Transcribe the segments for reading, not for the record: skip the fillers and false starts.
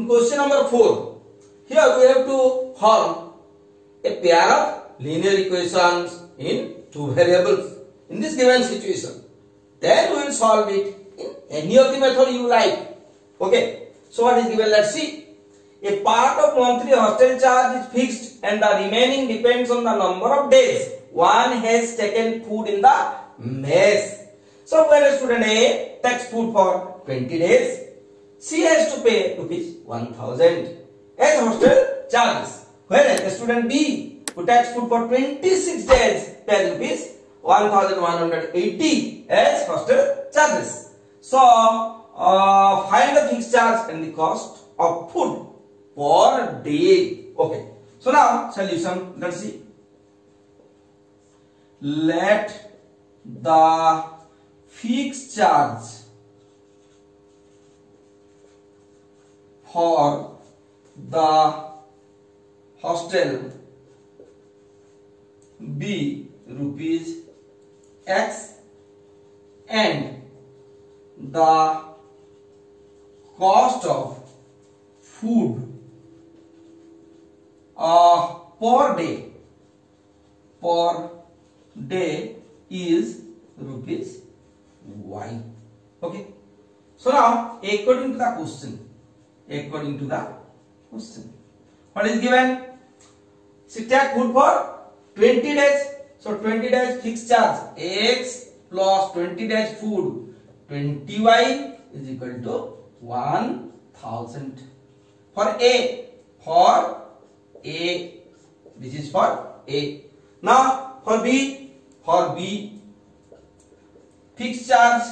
in question number 4, here we have to form a pair of linear equations in two variables in this given situation. Then we will solve it in any of the method you like. Okay. So what is given? Let's see. A part of monthly hostel charge is fixed and the remaining depends on the number of days one has taken food in the mess. So when a student A takes food for 20 days, she has to pay rupees 1000 as hostel charges. Whereas the student B who takes food for 26 days pays rupees 1180 as hostel charges. So find the fixed charge and the cost of food per day. Okay. So now solution. Let's see. Let the fixed charge for the hostel be rupees X and the cost of food per day is rupees Y. Okay. So now according to the question, what is given? She take food for 20 days. So 20 days fixed charge X plus 20 days food 20Y is equal to 1000 for A. This is for A. Now for B fixed charge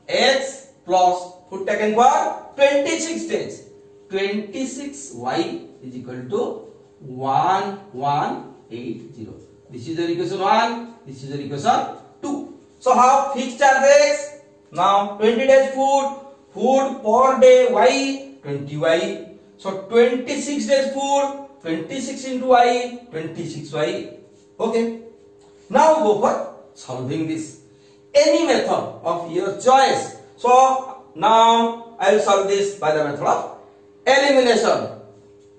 X plus food taken for 26 days 26Y is equal to 1180. This is the equation 1. This is the equation 2. So how fixed charge X? Now 20 days food per day Y 20Y. So 26 days food 26 into Y 26Y. Okay. Now go for solving this. Any method of your choice. So now I will solve this by the method of elimination.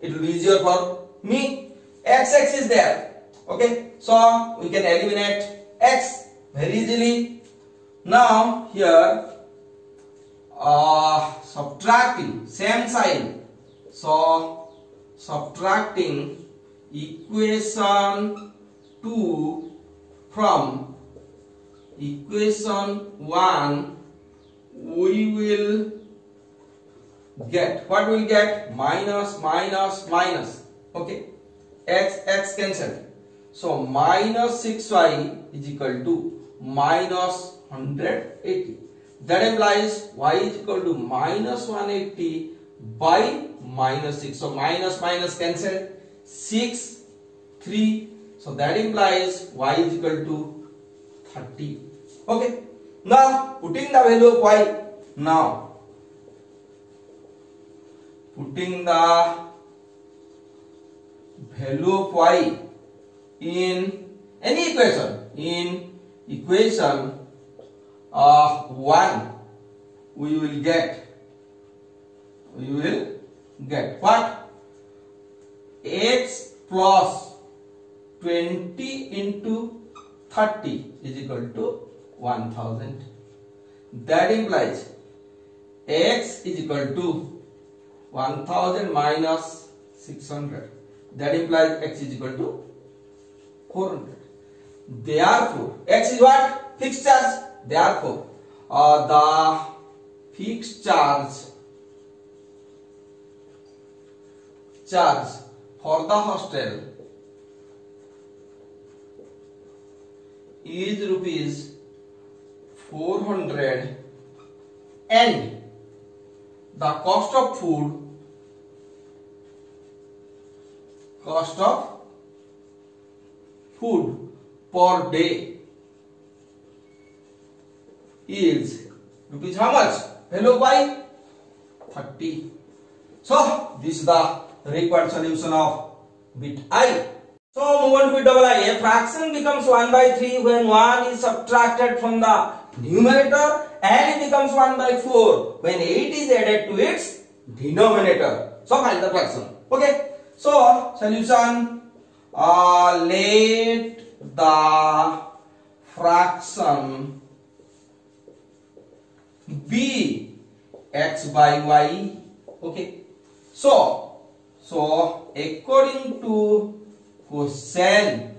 It will be easier for me. X is there. Okay. So we can eliminate X very easily. Now here subtracting same sign. So subtracting equation 2 from equation 1, we will get, what we will get? Minus. Okay. X cancel. So minus 6Y is equal to minus 180. That implies Y is equal to minus 180 by minus 6. So minus cancel. 6, 3. So that implies Y is equal to 30. Okay. Now putting the value of Y. Now putting the value of Y in any equation. In equation 1, we will get what? X plus 20 into 30 is equal to 1000. That implies X is equal to 1000 minus 600. That implies X is equal to 400. Therefore, X is what? Fixed charge. Therefore, the fixed charge for the hostel is rupees 400 and the cost of food per day is rupees how much? Value by 30. So this is the required solution of bit I. So move on to bit double I. A fraction becomes 1/3 when 1 is subtracted from the numerator and it becomes 1/4 when 8 is added to its denominator. So find the fraction. Okay. So solution. Let the fraction be x by y. Okay. So according to question,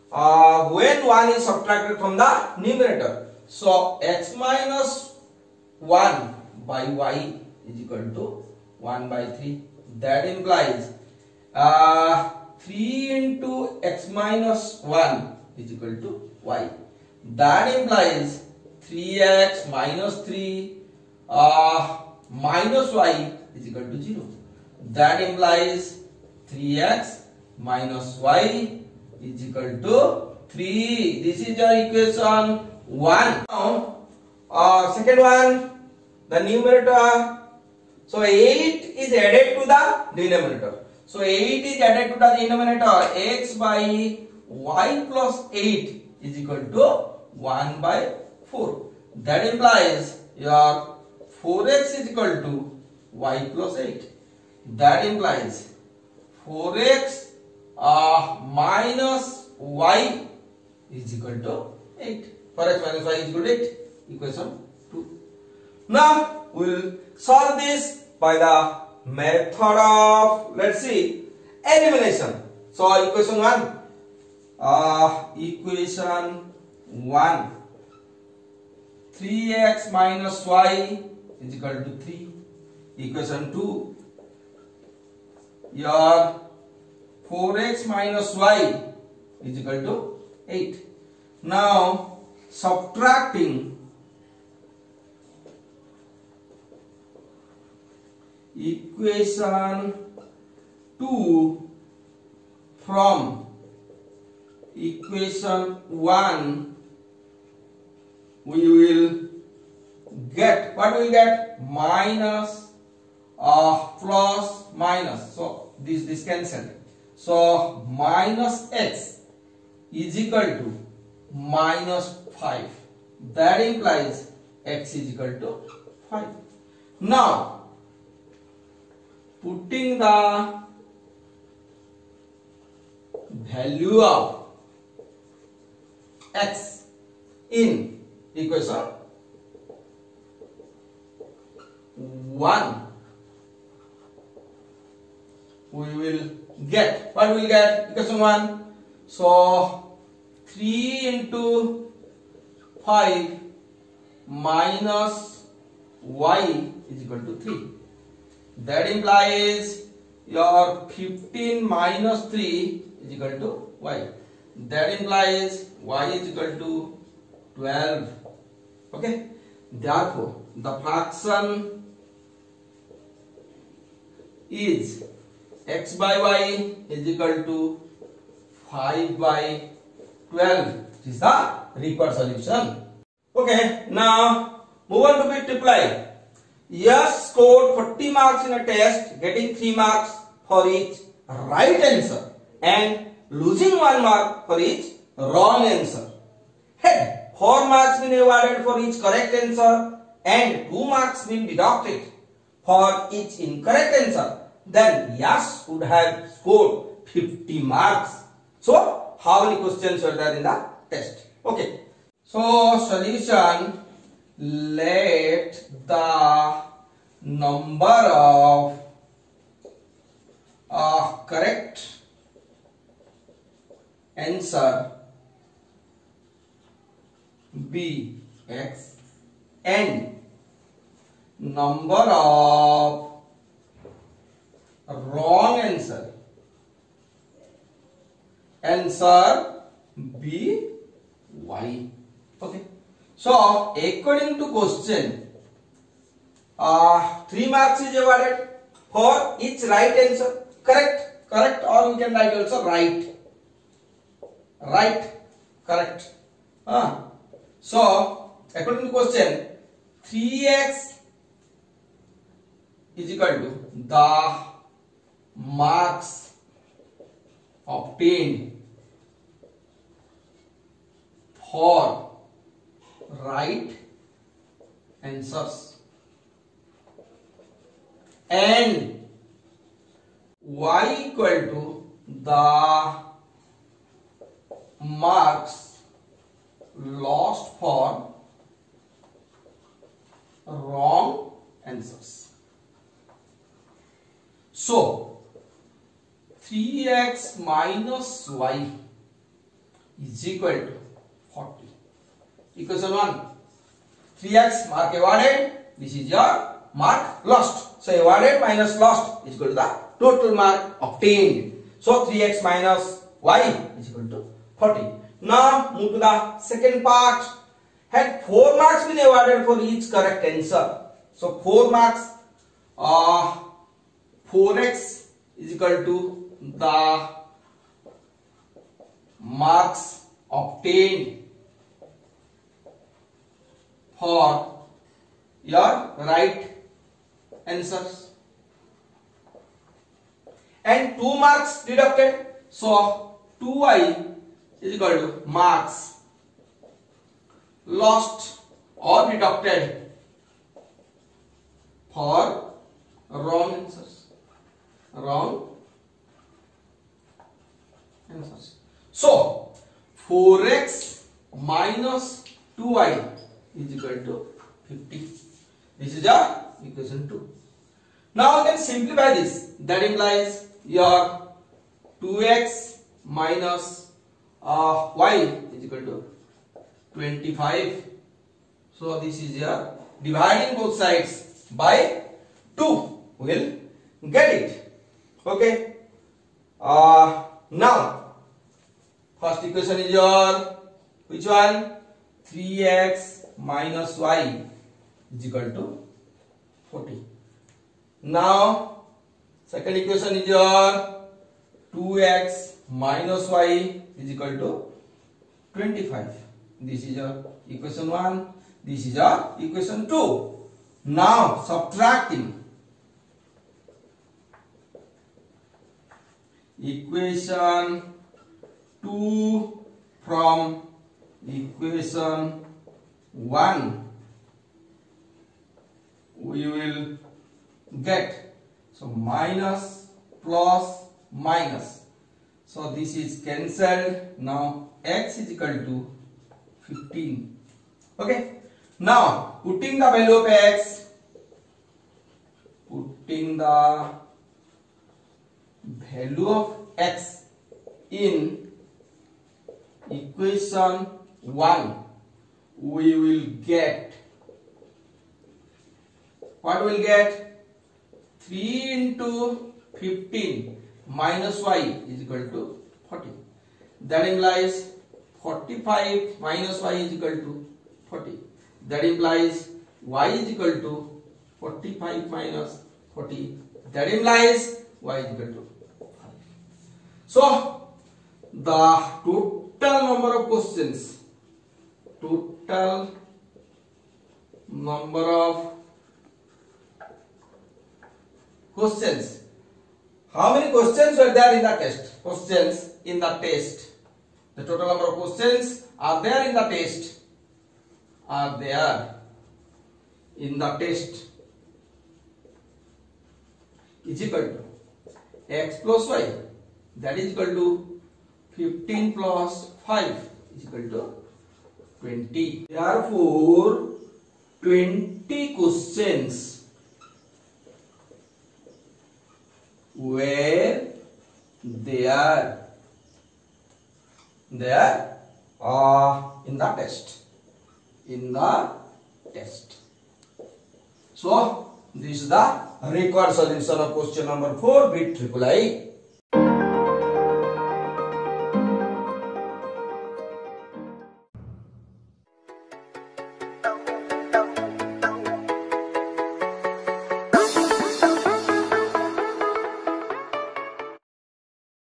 when 1 is subtracted from the numerator, so x minus 1 by y is equal to 1 by 3. That implies 3 into x minus 1 is equal to y. That implies 3x minus 3 minus y is equal to 0. That implies 3x minus y is equal to 3. This is your equation 1. Now, second one, the numerator. So 8 is added to the denominator. So 8 is added to the denominator. X by y plus 8 is equal to 1 by 4. That implies your 4x is equal to y plus 8. That implies 4x minus y is equal to 8. 4x minus y is equal to 8. Equation 2. Now we will solve this by the method of, let's see, elimination. So equation 1. Equation 1. 3x minus y is equal to 3. Equation 2. Your 4x minus y is equal to 8. Now subtracting equation 2 from equation 1, we will get, what we will get? Minus plus minus. So this cancel. So minus x is equal to minus 5. That implies x is equal to 5. Now putting the value of x in equation 1, we will get, what we will get? Equation 1. So 3 into 5 minus y is equal to 3. That implies your 15 minus 3 is equal to y. That implies y is equal to 12. Okay. Therefore, the fraction is x by y is equal to 5 by 12. This is the required solution. Okay. Now move on to bit reply. Yes scored 40 marks in a test, getting 3 marks for each right answer and losing 1 mark for each wrong answer. Had 4 marks been awarded for each correct answer and 2 marks been deducted for each incorrect answer, then yes would have scored 50 marks. So how many questions were there in the test? Okay. So solution, let the number of correct answer be x and number of wrong answer be y. Okay. So according to question, 3 marks is awarded for each right answer. Correct, or we can write also right, correct. So according to question, 3x is equal to the marks obtained for right answers and y equal to the marks lost for wrong answers. So 3x minus y is equal to 40. Equation 1. 3x mark awarded. This is your mark lost. So awarded minus lost is equal to the total mark obtained. So 3x minus y is equal to 40. Now move to the second part. Had 4 marks been awarded for each correct answer. So 4 marks. 4x is equal to the marks obtained for your right answers, and 2 marks deducted. So 2y is equal to marks lost or deducted for wrong answers. So 4x minus 2y is equal to 50. This is your equation 2. Now you can simplify this. That implies your 2x minus y is equal to 25. So this is your dividing both sides by 2. We'll get it. Okay. Now first equation is your which one? 3x minus y is equal to 40. Now second equation is your 2x minus y is equal to 25. This is your equation 1. This is your equation 2. Now subtracting equation 2 from equation 1, we will get, so minus plus minus, so this is cancelled. Now x is equal to 15. Okay, now putting the value of x, in equation 1, we will get, what will get? 3 into 15 minus y is equal to 40. That implies 45 minus y is equal to 40. That implies y is equal to 45 minus 40. That implies y is equal to 5. So the total number of questions, how many questions were there in the test? Questions in the test. The total number of questions are there in the test. Is equal to x plus y. That is equal to 15 plus 5 is equal to 20. Therefore, 20 questions were there in the test. So this is the required solution of question number 4 with triple I.